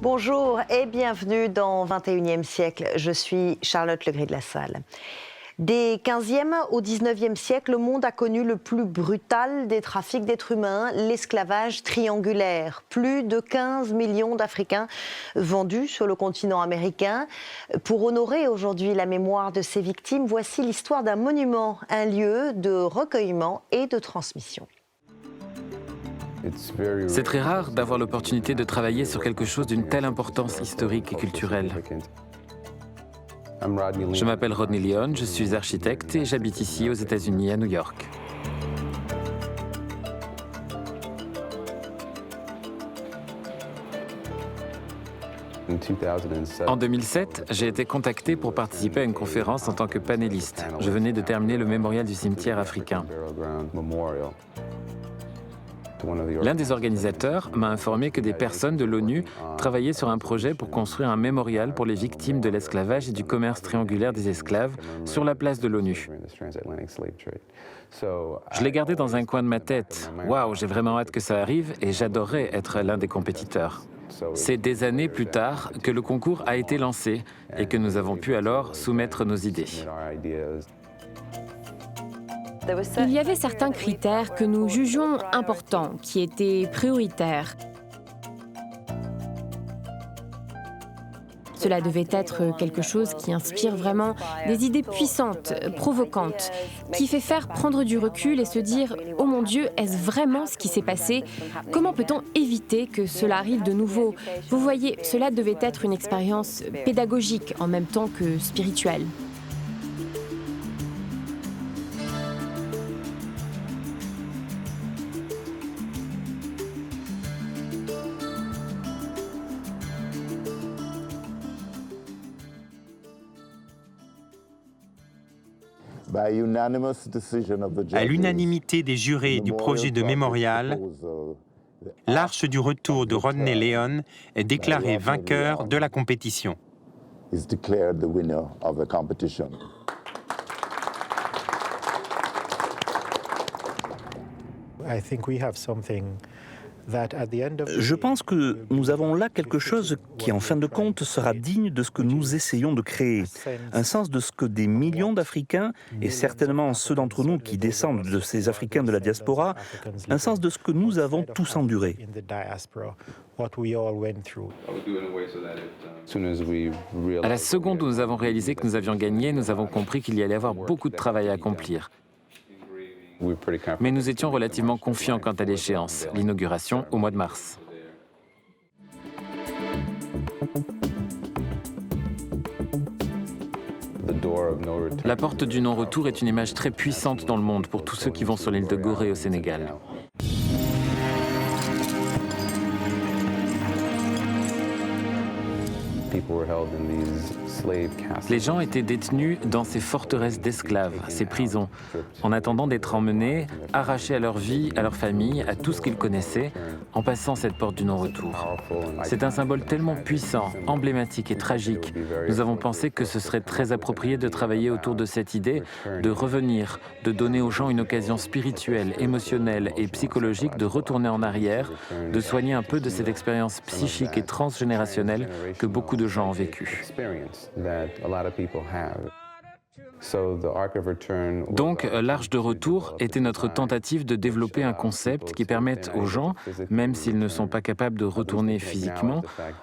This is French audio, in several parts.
Bonjour et bienvenue dans 21e siècle. Je suis Charlotte Legris de la Salle. Des 15e au 19e siècle, le monde a connu le plus brutal des trafics d'êtres humains, l'esclavage triangulaire. Plus de 15 millions d'Africains vendus sur le continent américain. Pour honorer aujourd'hui la mémoire de ces victimes, voici l'histoire d'un monument, un lieu de recueillement et de transmission. C'est très rare d'avoir l'opportunité de travailler sur quelque chose d'une telle importance historique et culturelle. Je m'appelle Rodney Leon, je suis architecte et j'habite ici aux États-Unis, à New York. En 2007, j'ai été contacté pour participer à une conférence en tant que panéliste. Je venais de terminer le mémorial du cimetière africain. L'un des organisateurs m'a informé que des personnes de l'ONU travaillaient sur un projet pour construire un mémorial pour les victimes de l'esclavage et du commerce triangulaire des esclaves sur la place de l'ONU. Je l'ai gardé dans un coin de ma tête. Waouh, j'ai vraiment hâte que ça arrive et j'adorerais être l'un des compétiteurs. C'est des années plus tard que le concours a été lancé et que nous avons pu alors soumettre nos idées. Il y avait certains critères que nous jugions importants, qui étaient prioritaires. Cela devait être quelque chose qui inspire vraiment des idées puissantes, provocantes, qui fait faire prendre du recul et se dire « Oh mon Dieu, est-ce vraiment ce qui s'est passé? Comment peut-on éviter que cela arrive de nouveau ?» Vous voyez, cela devait être une expérience pédagogique en même temps que spirituelle. À l'unanimité des jurés du projet de mémorial, l'Arche du retour de Rodney Leon est déclarée vainqueur de la compétition. Je pense que nous avons là quelque chose qui, en fin de compte, sera digne de ce que nous essayons de créer. Un sens de ce que des millions d'Africains, et certainement ceux d'entre nous qui descendent de ces Africains de la diaspora, un sens de ce que nous avons tous enduré. À la seconde où nous avons réalisé que nous avions gagné, nous avons compris qu'il y allait avoir beaucoup de travail à accomplir. Mais nous étions relativement confiants quant à l'échéance, l'inauguration au mois de mars. La porte du non-retour est une image très puissante dans le monde pour tous ceux qui vont sur l'île de Gorée au Sénégal. Les gens étaient détenus dans ces forteresses d'esclaves, ces prisons, en attendant d'être emmenés, arrachés à leur vie, à leur famille, à tout ce qu'ils connaissaient, en passant cette porte du non-retour. C'est un symbole tellement puissant, emblématique et tragique. Nous avons pensé que ce serait très approprié de travailler autour de cette idée, de revenir, de donner aux gens une occasion spirituelle, émotionnelle et psychologique de retourner en arrière, de soigner un peu de cette expérience psychique et transgénérationnelle que beaucoup de gens ont vécue. Donc, l'Arche de retour était notre tentative de développer un concept qui permette aux gens, même s'ils ne sont pas capables de retourner physiquement,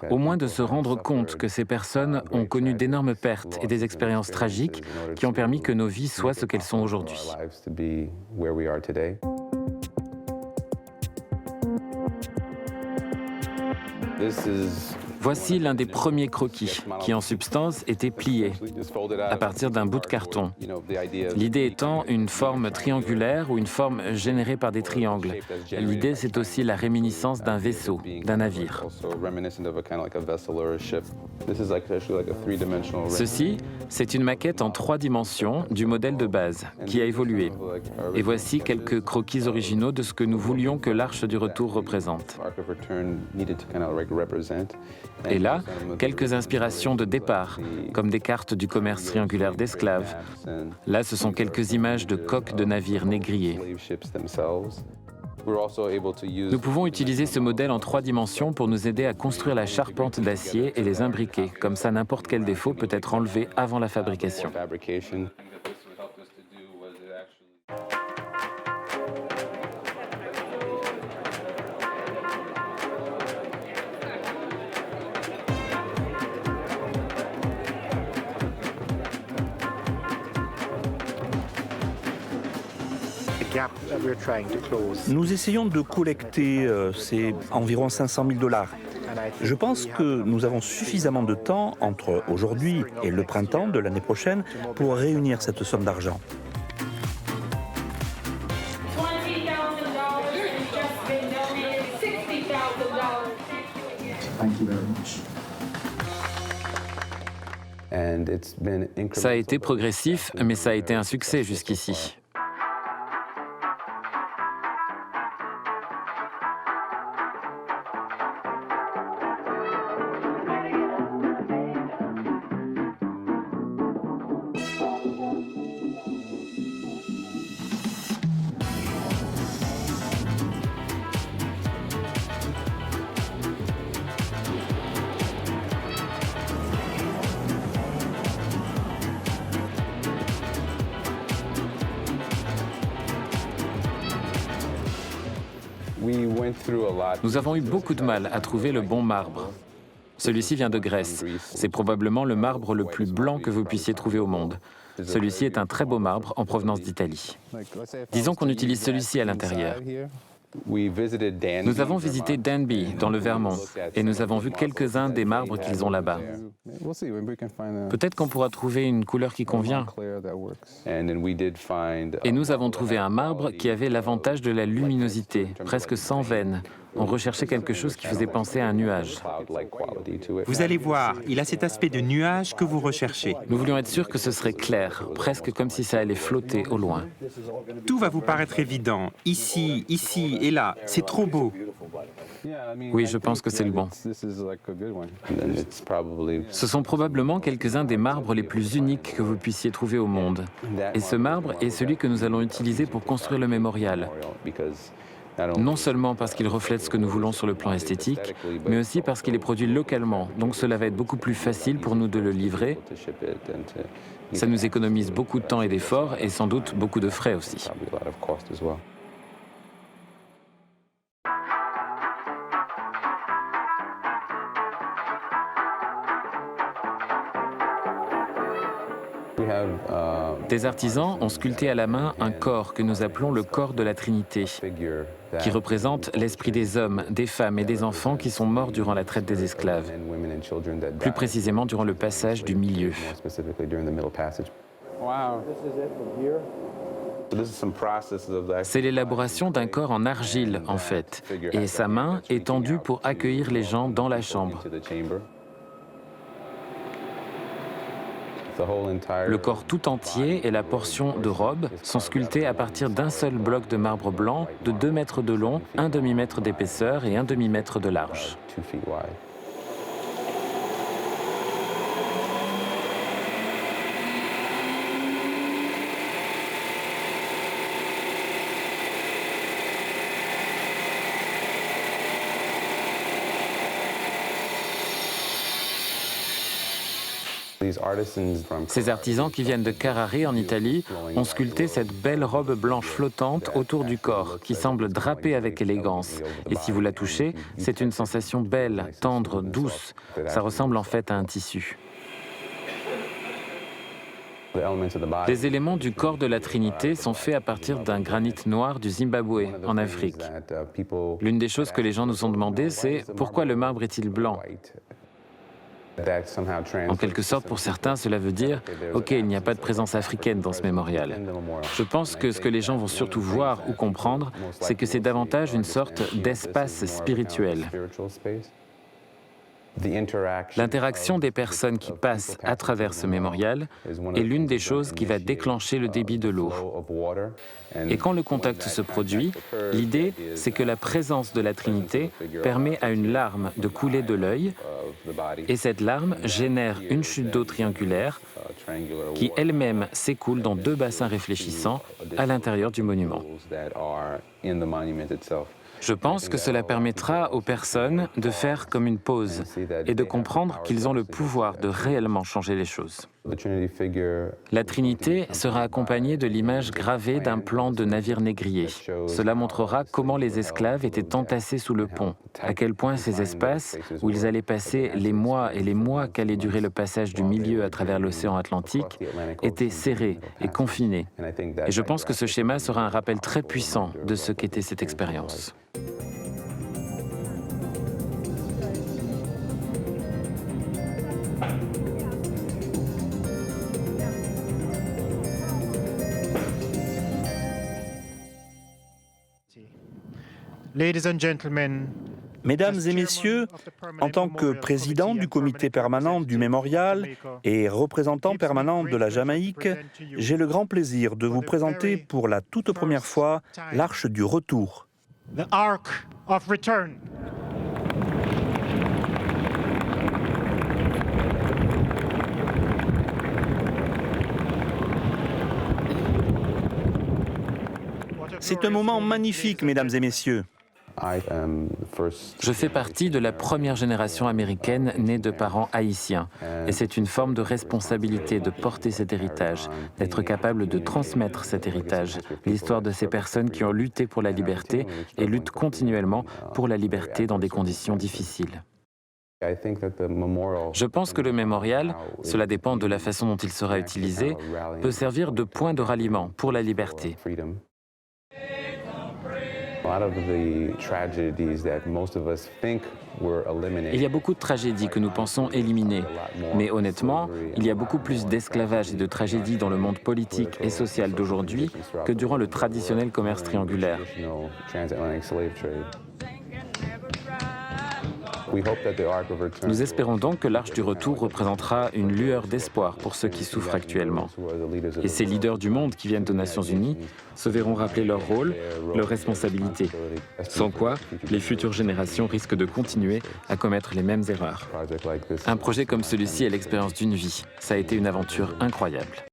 au moins de se rendre compte que ces personnes ont connu d'énormes pertes et des expériences tragiques qui ont permis que nos vies soient ce qu'elles sont aujourd'hui. Voici l'un des premiers croquis, qui en substance était plié, à partir d'un bout de carton. L'idée étant une forme triangulaire ou une forme générée par des triangles. L'idée, c'est aussi la réminiscence d'un vaisseau, d'un navire. Ceci, c'est une maquette en 3 dimensions du modèle de base, qui a évolué. Et voici quelques croquis originaux de ce que nous voulions que l'Arche du Retour représente. Et là, quelques inspirations de départ, comme des cartes du commerce triangulaire d'esclaves. Là, ce sont quelques images de coques de navires négriers. Nous pouvons utiliser ce modèle en 3 dimensions pour nous aider à construire la charpente d'acier et les imbriquer. Comme ça, n'importe quel défaut peut être enlevé avant la fabrication. Nous essayons de collecter c'est environ 500 000 $. Je pense que nous avons suffisamment de temps entre aujourd'hui et le printemps de l'année prochaine pour réunir cette somme d'argent. Ça a été progressif, mais ça a été un succès jusqu'ici. Nous avons eu beaucoup de mal à trouver le bon marbre. Celui-ci vient de Grèce. C'est probablement le marbre le plus blanc que vous puissiez trouver au monde. Celui-ci est un très beau marbre en provenance d'Italie. Disons qu'on utilise celui-ci à l'intérieur. Nous avons visité Danby, dans le Vermont, et nous avons vu quelques-uns des marbres qu'ils ont là-bas. Peut-être qu'on pourra trouver une couleur qui convient. Et nous avons trouvé un marbre qui avait l'avantage de la luminosité, presque sans veine. On recherchait quelque chose qui faisait penser à un nuage. Vous allez voir, il a cet aspect de nuage que vous recherchez. Nous voulions être sûrs que ce serait clair, presque comme si ça allait flotter au loin. Tout va vous paraître évident, ici, ici et là. C'est trop beau. Oui, je pense que c'est le bon. Ce sont probablement quelques-uns des marbres les plus uniques que vous puissiez trouver au monde. Et ce marbre est celui que nous allons utiliser pour construire le mémorial. Non seulement parce qu'il reflète ce que nous voulons sur le plan esthétique, mais aussi parce qu'il est produit localement, donc cela va être beaucoup plus facile pour nous de le livrer. Ça nous économise beaucoup de temps et d'efforts, et sans doute beaucoup de frais aussi. Des artisans ont sculpté à la main un corps que nous appelons le corps de la Trinité, qui représente l'esprit des hommes, des femmes et des enfants qui sont morts durant la traite des esclaves, plus précisément durant le passage du milieu. C'est l'élaboration d'un corps en argile, en fait, et sa main est tendue pour accueillir les gens dans la chambre. Le corps tout entier et la portion de robe sont sculptés à partir d'un seul bloc de marbre blanc de 2 mètres de long, 1 demi-mètre d'épaisseur et 1 demi-mètre de large. Ces artisans qui viennent de Carrare en Italie ont sculpté cette belle robe blanche flottante autour du corps qui semble drapée avec élégance. Et si vous la touchez, c'est une sensation belle, tendre, douce. Ça ressemble en fait à un tissu. Les éléments du corps de la Trinité sont faits à partir d'un granit noir du Zimbabwe, en Afrique. L'une des choses que les gens nous ont demandé, c'est pourquoi le marbre est-il blanc ? En quelque sorte, pour certains, cela veut dire « Ok, il n'y a pas de présence africaine dans ce mémorial ». Je pense que ce que les gens vont surtout voir ou comprendre, c'est que c'est davantage une sorte d'espace spirituel. L'interaction des personnes qui passent à travers ce mémorial est l'une des choses qui va déclencher le débit de l'eau. Et quand le contact se produit, l'idée, c'est que la présence de la Trinité permet à une larme de couler de l'œil, et cette larme génère une chute d'eau triangulaire qui elle-même s'écoule dans 2 bassins réfléchissants à l'intérieur du monument. Je pense que cela permettra aux personnes de faire comme une pause et de comprendre qu'ils ont le pouvoir de réellement changer les choses. La Trinité sera accompagnée de l'image gravée d'un plan de navire négrier. Cela montrera comment les esclaves étaient entassés sous le pont, à quel point ces espaces où ils allaient passer les mois et les mois qu'allait durer le passage du milieu à travers l'océan Atlantique étaient serrés et confinés. Et je pense que ce schéma sera un rappel très puissant de ce qu'était cette expérience. Mesdames et messieurs, en tant que président du comité permanent du mémorial et représentant permanent de la Jamaïque, j'ai le grand plaisir de vous présenter pour la toute première fois l'Arche du Retour. C'est un moment magnifique, mesdames et messieurs. Je fais partie de la première génération américaine née de parents haïtiens, et c'est une forme de responsabilité de porter cet héritage, d'être capable de transmettre cet héritage, l'histoire de ces personnes qui ont lutté pour la liberté et luttent continuellement pour la liberté dans des conditions difficiles. Je pense que le mémorial, cela dépend de la façon dont il sera utilisé, peut servir de point de ralliement pour la liberté. Il y a beaucoup de tragédies que nous pensons éliminer, mais honnêtement, il y a beaucoup plus d'esclavage et de tragédies dans le monde politique et social d'aujourd'hui que durant le traditionnel commerce triangulaire. Nous espérons donc que l'Arche du Retour représentera une lueur d'espoir pour ceux qui souffrent actuellement. Et ces leaders du monde qui viennent aux Nations Unies se verront rappeler leur rôle, leurs responsabilités, sans quoi les futures générations risquent de continuer à commettre les mêmes erreurs. Un projet comme celui-ci est l'expérience d'une vie. Ça a été une aventure incroyable.